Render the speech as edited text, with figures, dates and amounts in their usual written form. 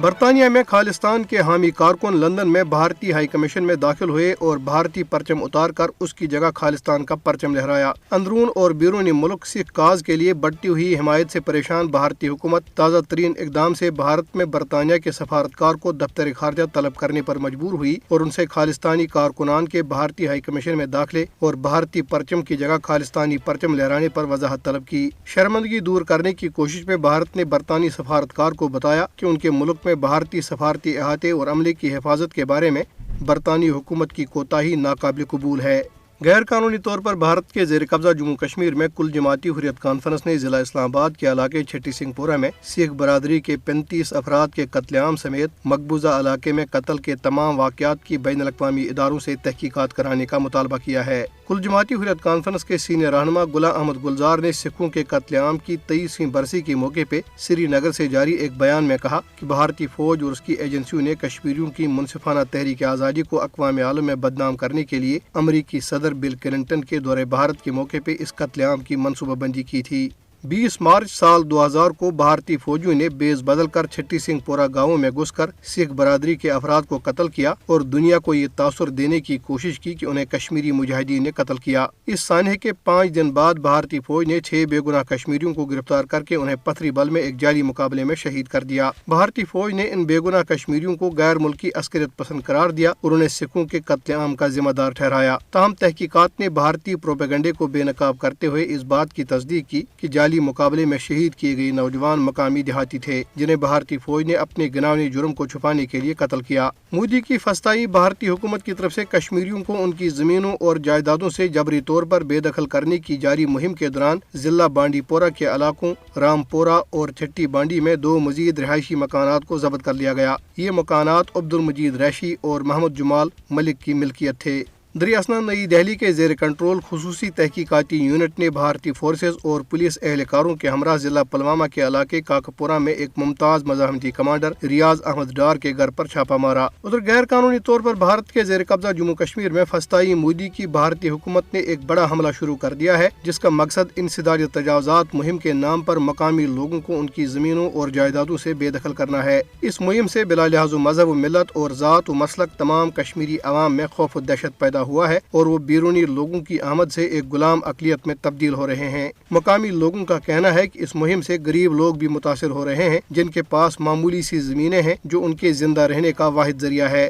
برطانیہ میں خالستان کے حامی کارکن لندن میں بھارتی ہائی کمیشن میں داخل ہوئے اور بھارتی پرچم اتار کر اس کی جگہ خالستان کا پرچم لہرایا۔ اندرون اور بیرون ملک سکھ کاز کے لیے بڑھتی ہوئی حمایت سے پریشان بھارتی حکومت تازہ ترین اقدام سے بھارت میں برطانیہ کے سفارتکار کو دفتر خارجہ طلب کرنے پر مجبور ہوئی اور ان سے خالستانی کارکنان کے بھارتی ہائی کمیشن میں داخلے اور بھارتی پرچم کی جگہ خالستانی پرچم لہرانے پر وضاحت طلب کی۔ شرمندگی دور کرنے کی کوشش میں بھارت نے برطانوی سفارتکار کو بتایا کہ ان کے ملک میں بھارتی سفارتی احاطے اور عملے کی حفاظت کے بارے میں برطانوی حکومت کی کوتاہی ناقابل قبول ہے۔ غیر قانونی طور پر بھارت کے زیر قبضہ جموں کشمیر میں کل جماعتی حریت کانفرنس نے ضلع اسلام آباد کے علاقے چھٹی سنگھ پورہ میں سکھ برادری کے 35 افراد کے قتل عام سمیت مقبوضہ علاقے میں قتل کے تمام واقعات کی بین الاقوامی اداروں سے تحقیقات کرانے کا مطالبہ کیا ہے۔ کل جماعتی حریت کانفرنس کے سینئر رہنما غلام احمد گلزار نے سکھوں کے قتل عام کی 23ویں برسی کے موقع پہ سری نگر سے جاری ایک بیان میں کہا کہ بھارتی فوج اور اس کی ایجنسیوں نے کشمیریوں کی منصفانہ تحریک آزادی کو اقوام عالم میں بدنام کرنے کے لیے امریکی صدر بل کلنٹن کے دورہ بھارت کے موقع پہ اس قتل عام کی منصوبہ بندی کی تھی۔ 20 مارچ سال 2000 کو بھارتی فوجیوں نے بیس بدل کر چھٹی سنگھ پورہ گاؤں میں گھس کر سکھ برادری کے افراد کو قتل کیا اور دنیا کو یہ تاثر دینے کی کوشش کی کہ انہیں کشمیری مجاہدین نے قتل کیا۔ اس سانحے کے 5 دن بعد بھارتی فوج نے 6 بے گناہ کشمیریوں کو گرفتار کر کے انہیں پتھری بل میں ایک جعلی مقابلے میں شہید کر دیا۔ بھارتی فوج نے ان بے گناہ کشمیریوں کو غیر ملکی عسکریت پسند قرار دیا اور انہیں سکھوں کے قتل عام کا ذمہ دار ٹھہرایا۔ تاہم تحقیقات نے بھارتی پروپیگنڈے کو بے نقاب کرتے ہوئے اس بات کی تصدیق کی کہ جعلی مقابلے میں شہید کیے گئے نوجوان مقامی دیہاتی تھے جنہیں بھارتی فوج نے اپنے گناہی جرم کو چھپانے کے لیے قتل کیا۔ مودی کی فسطائی بھارتی حکومت کی طرف سے کشمیریوں کو ان کی زمینوں اور جائیدادوں سے جبری طور پر بے دخل کرنے کی جاری مہم کے دوران ضلع بانڈی پورہ کے علاقوں رام پورہ اور چھٹی بانڈی میں 2 مزید رہائشی مکانات کو ضبط کر لیا گیا۔ یہ مکانات عبد المجید ریشی اور محمد جمال ملک کی ملکیت تھے۔ دریاسنا نئی دہلی کے زیر کنٹرول خصوصی تحقیقاتی یونٹ نے بھارتی فورسز اور پولیس اہلکاروں کے ہمراہ ضلع پلوامہ کے علاقے کاکپورہ میں ایک ممتاز مزاحمتی کمانڈر ریاض احمد ڈار کے گھر پر چھاپہ مارا۔ ادھر غیر قانونی طور پر بھارت کے زیر قبضہ جموں کشمیر میں فسطائی مودی کی بھارتی حکومت نے ایک بڑا حملہ شروع کر دیا ہے جس کا مقصد انسداد تجاوزات مہم کے نام پر مقامی لوگوں کو ان کی زمینوں اور جائیدادوں سے بے دخل کرنا ہے۔ اس مہم سے بلا لحاظ مذہب و ملت اور ذات و مسلک تمام کشمیری عوام میں خوف و دہشت پیدا ہوا ہے اور وہ بیرونی لوگوں کی آمد سے ایک غلام اقلیت میں تبدیل ہو رہے ہیں۔ مقامی لوگوں کا کہنا ہے کہ اس مہم سے غریب لوگ بھی متاثر ہو رہے ہیں جن کے پاس معمولی سی زمینیں ہیں جو ان کے زندہ رہنے کا واحد ذریعہ ہے۔